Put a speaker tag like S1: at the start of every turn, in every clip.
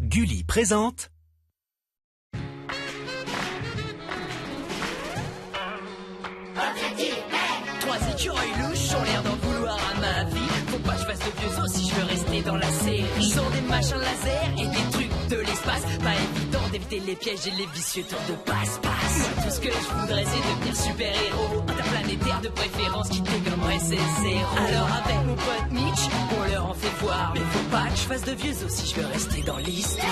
S1: Gulli présente.
S2: Trois écureuils louches ont l'air d'en vouloir à ma vie. Faut pas que je fasse de vieux os si je veux rester dans la série. Ils ont des machins laser et des trucs de l'espace. Pas évident d'éviter les pièges et les vicieux tours de passe-passe. Moi, tout ce que je voudrais, c'est devenir super-héros. Interplanétaire de préférence qui dégommerait ses zéros. Alors avec mon pote Mitch, on leur en fait voir. Mais faut pas que je fasse de vieux os si je veux rester dans l'histoire.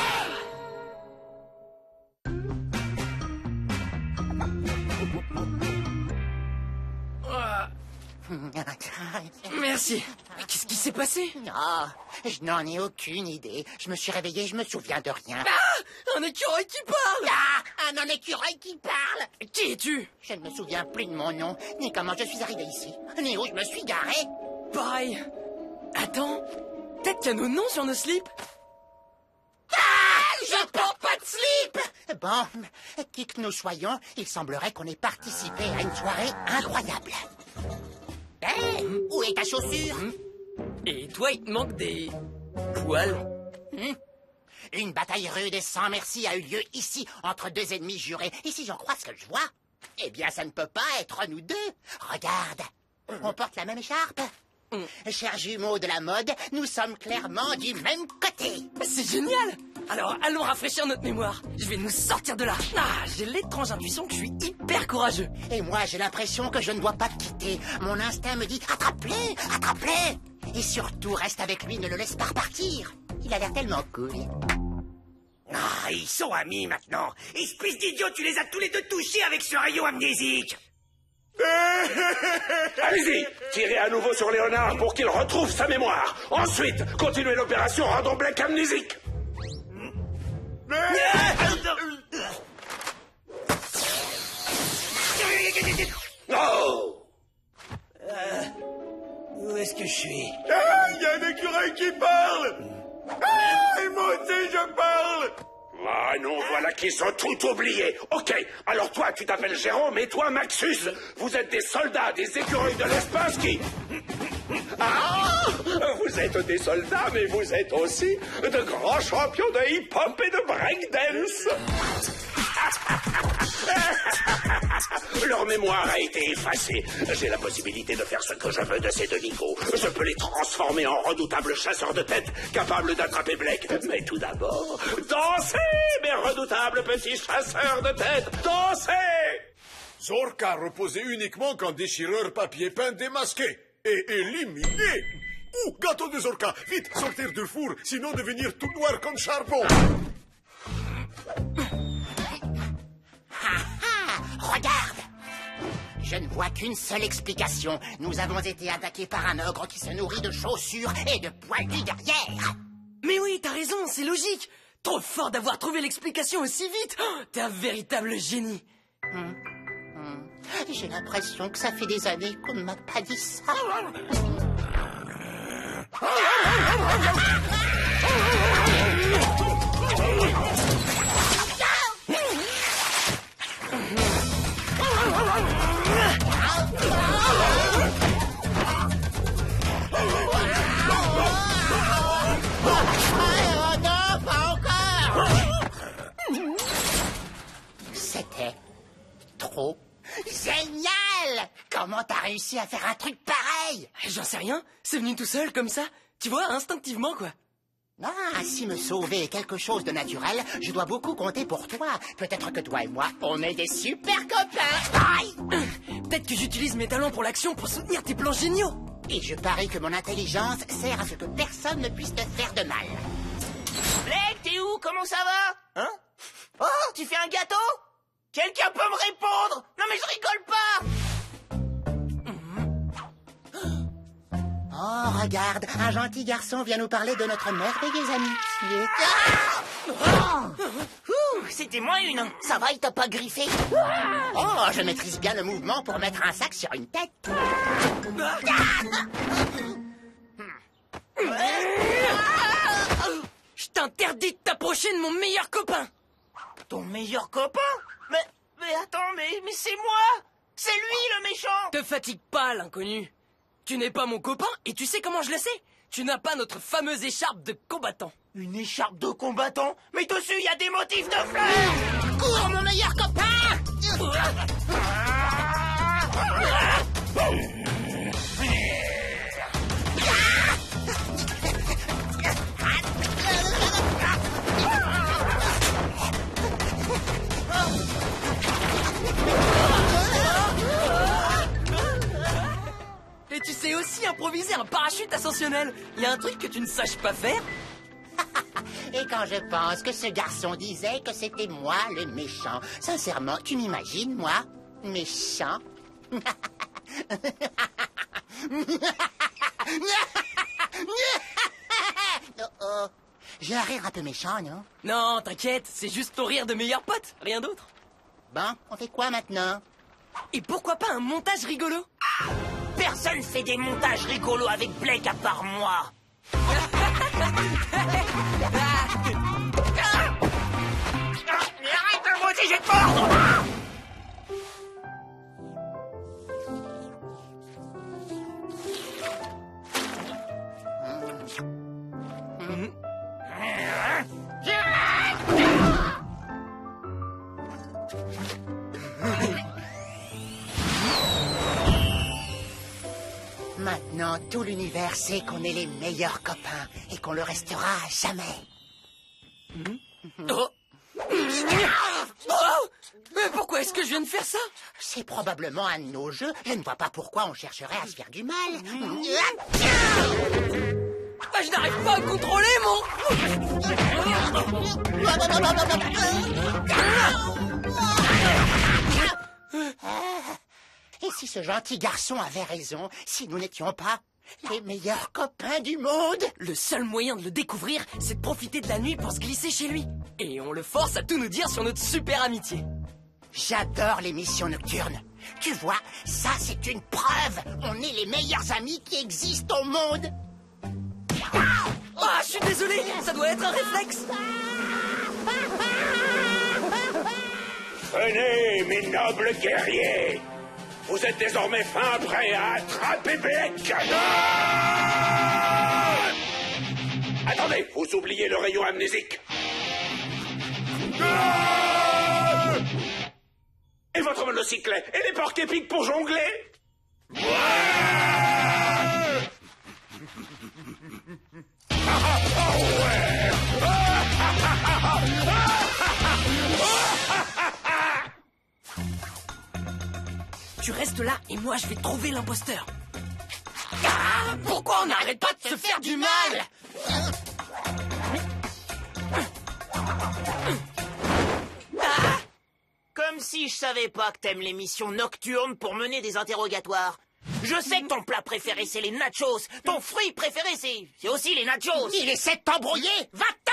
S2: Merci. Mais qu'est-ce qui s'est passé?
S3: Oh, je n'en ai aucune idée. Je me suis réveillé, je me souviens de rien.
S2: Ah! Un écureuil qui parle!
S3: Ah, un écureuil qui parle!
S2: Qui es-tu?
S3: Je ne me souviens plus de mon nom, ni comment je suis arrivé ici, ni où je me suis garé.
S2: Pareil. Attends, peut-être qu'il y a nos noms sur nos slips?
S3: Je porte pas de slip! Bon, qui que nous soyons, il semblerait qu'on ait participé à une soirée incroyable. Hé, où est ta chaussure?
S2: Et toi, il te manque des... poils?
S3: Une bataille rude et sans merci a eu lieu ici, entre deux ennemis jurés. Et si j'en crois ce que je vois, eh bien, ça ne peut pas être nous deux. Regarde, on porte la même écharpe. Chers jumeaux de la mode, nous sommes clairement du même côté.
S2: C'est génial! Alors, allons rafraîchir notre mémoire. Je vais nous sortir de là. J'ai l'étrange intuition que je suis hyper courageux.
S3: Et moi, j'ai l'impression que je ne dois pas te quitter. Mon instinct me dit attrape-les, attrape-les. Et surtout, reste avec lui, ne le laisse pas repartir. Il a l'air tellement cool.
S4: Ah, ils sont amis maintenant. Espèce d'idiot, tu les as tous les deux touchés avec ce rayon amnésique. Allez-y, tirez à nouveau sur Léonard pour qu'il retrouve sa mémoire. Ensuite, continuez l'opération Random Black amnésique. Oh!
S2: Où est-ce que je suis?
S4: Ah, il y a un écureuil qui parle! Ah, et moi aussi je parle! Ah non, voilà qu'ils sont tout oubliés. Ok, alors toi tu t'appelles Jérôme et toi Maxus. Vous êtes des soldats, des écureuils de l'espace qui... Ah! Vous êtes des soldats, mais vous êtes aussi de grands champions de hip-hop et de breakdance. Leur mémoire a été effacée. J'ai la possibilité de faire ce que je veux de ces deux nigauds. Je peux les transformer en redoutables chasseurs de tête capables d'attraper Blake. Mais tout d'abord, dansez, mes redoutables petits chasseurs de tête. Dansez!
S5: Zorka reposait uniquement quand déchireur papier peint démasqué et éliminé. Ouh, gâteau de Zorka, vite, sortir du four, sinon devenir tout noir comme charbon.
S3: Regarde! Je ne vois qu'une seule explication. Nous avons été attaqués par un ogre qui se nourrit de chaussures et de poilus derrière.
S2: Mais oui, t'as raison, c'est logique. Trop fort d'avoir trouvé l'explication aussi vite. Oh, t'es un véritable génie.
S3: J'ai l'impression que ça fait des années qu'on ne m'a pas dit ça. Non, pas encore. C'était trop génial. Comment t'as réussi à faire un truc pareil?
S2: J'en sais rien, c'est venu tout seul comme ça. Tu vois, instinctivement quoi.
S3: Ah, si me sauver est quelque chose de naturel, je dois beaucoup compter pour toi. Peut-être que toi et moi, on est des super copains. Aïe!
S2: Peut-être que j'utilise mes talents pour l'action pour soutenir tes plans géniaux.
S3: Et je parie que mon intelligence sert à ce que personne ne puisse te faire de mal.
S4: Blake, t'es où? Comment ça va? Hein? Oh, tu fais un gâteau? Quelqu'un peut me répondre? Non mais je rigole pas!
S3: Oh, regarde, un gentil garçon vient nous parler de notre merveilleuse amitié.
S4: C'était moins une. Ça va, il t'a pas griffé?
S3: Oh, je maîtrise bien le mouvement pour mettre un sac sur une tête.
S2: Je t'interdis de t'approcher de mon meilleur copain.
S4: Ton meilleur copain? Mais attends, mais c'est moi! C'est lui le méchant!
S2: Te fatigue pas, l'inconnu. Tu n'es pas mon copain et tu sais comment je le sais. Tu n'as pas notre fameuse écharpe de combattant.
S3: Une écharpe de combattant? Mais dessus, il y a des motifs de fleurs! Cours, mon meilleur copain!
S2: Et tu sais aussi improviser un parachute ascensionnel. Il y a un truc que tu ne saches pas faire?
S3: Et quand je pense que ce garçon disait que c'était moi le méchant, sincèrement, tu m'imagines, moi, méchant? Oh. J'ai un rire un peu méchant, non?
S2: Non, t'inquiète, c'est juste ton rire de meilleur pote, rien d'autre.
S3: Bon, on fait quoi maintenant?
S2: Et pourquoi pas un montage rigolo?
S3: Personne fait des montages rigolos avec Blake à part moi. Arrête, moi aussi j'ai peur. Maintenant, tout l'univers sait qu'on est les meilleurs copains et qu'on le restera à jamais.
S2: Oh. Mais pourquoi est-ce que je viens de faire ça?
S3: C'est probablement un de nos jeux. Je ne vois pas pourquoi on chercherait à se faire du mal.
S2: Ah, je n'arrive pas à contrôler
S3: Et si ce gentil garçon avait raison, si nous n'étions pas les meilleurs copains du monde?
S2: Le seul moyen de le découvrir, c'est de profiter de la nuit pour se glisser chez lui. Et on le force à tout nous dire sur notre super amitié.
S3: J'adore les missions nocturnes. Tu vois, ça c'est une preuve. On est les meilleurs amis qui existent au monde.
S2: Ah, je suis désolé, ça doit être un réflexe.
S4: Venez, mes nobles guerriers. Vous êtes désormais fin prêts à attraper Blake. Attendez, vous oubliez le rayon amnésique. Et votre monocyclet? Et les porcs épiques pour jongler?
S2: Tu restes là et moi je vais trouver l'imposteur. Ah, pourquoi on n'arrête pas de se faire du mal?
S3: Comme si je savais pas que t'aimes les missions nocturnes pour mener des interrogatoires. Je sais que ton plat préféré c'est les nachos. Ton fruit préféré c'est aussi les nachos. Il essaie de t'embrouiller. Va-t'en!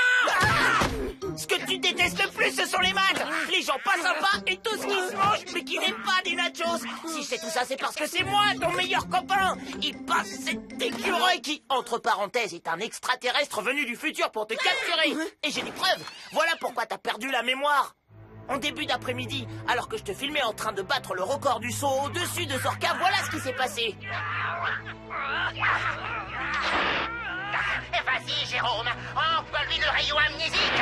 S3: Ce que tu détestes le plus, ce sont les maths. Les gens pas sympas et tout ce qui se mange mais qui n'aiment pas des nachos. Si je sais tout ça, c'est parce que c'est moi, ton meilleur copain. Il passe cet écureuil qui, entre parenthèses, est un extraterrestre venu du futur pour te capturer. Et j'ai des preuves. Voilà pourquoi t'as perdu la mémoire. En début d'après-midi, alors que je te filmais en train de battre le record du saut au-dessus de Zorka, voilà ce qui s'est passé. Vas-y, Jérôme, emploie-lui le rayon amnésique.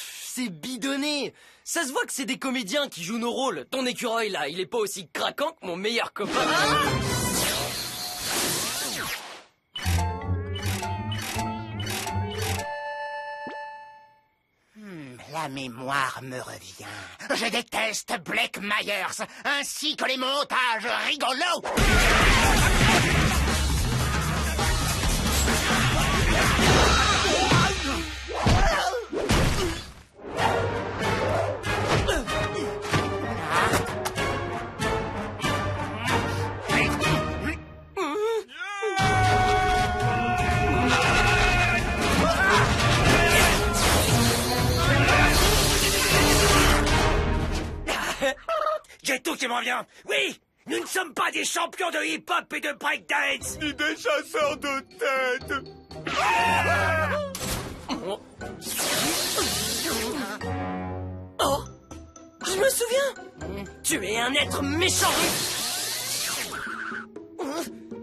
S2: C'est bidonné. Ça se voit que c'est des comédiens qui jouent nos rôles. Ton écureuil, là, il est pas aussi craquant que mon meilleur copain.
S3: La mémoire me revient. Je déteste Blake Myers, ainsi que les montages rigolos.
S4: J'ai tout qui me revient. Oui, nous ne sommes pas des champions de hip-hop et de breakdance.
S5: Ni des chasseurs de tête.
S2: Oh. Je me souviens. Tu es un être méchant.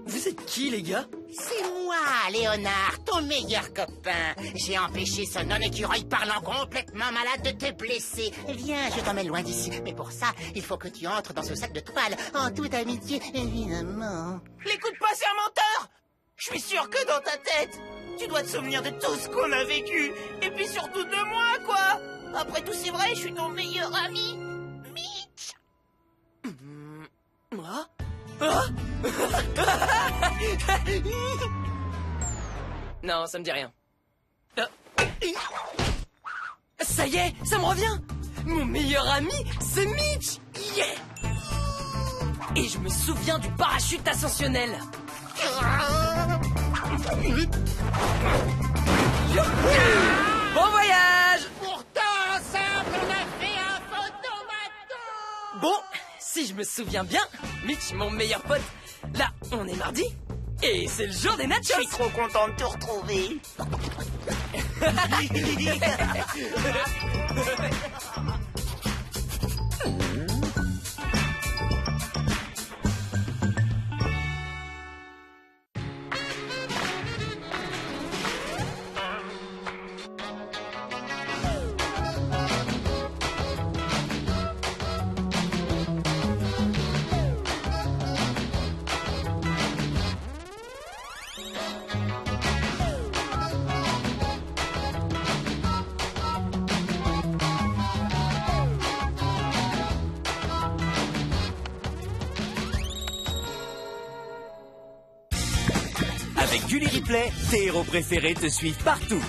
S2: Vous êtes qui, les gars?
S3: C'est moi, Léonard, ton meilleur copain. J'ai empêché ce non-écureuil parlant complètement malade de te blesser. Viens, je t'emmène loin d'ici. Mais pour ça, il faut que tu entres dans ce sac de toile, en toute amitié, évidemment.
S6: L'écoute pas, c'est un menteur! Je suis sûr que dans ta tête, tu dois te souvenir de tout ce qu'on a vécu. Et puis surtout de moi, quoi! Après tout, c'est vrai, je suis ton meilleur ami. Mitch!
S2: Moi? Ah. Non, ça me dit rien. Ça y est, ça me revient. Mon meilleur ami, c'est Mitch. Yeah. Et je me souviens du parachute ascensionnel. Bon voyage.
S3: Pourtant, ensemble, on a fait un photomaton.
S2: Bon, si je me souviens bien, Mitch, mon meilleur pote, là, on est mardi, et c'est le jour des nachos.
S6: Je suis trop content de te retrouver.
S1: Avec Gulli Replay, tes héros préférés te suivent partout.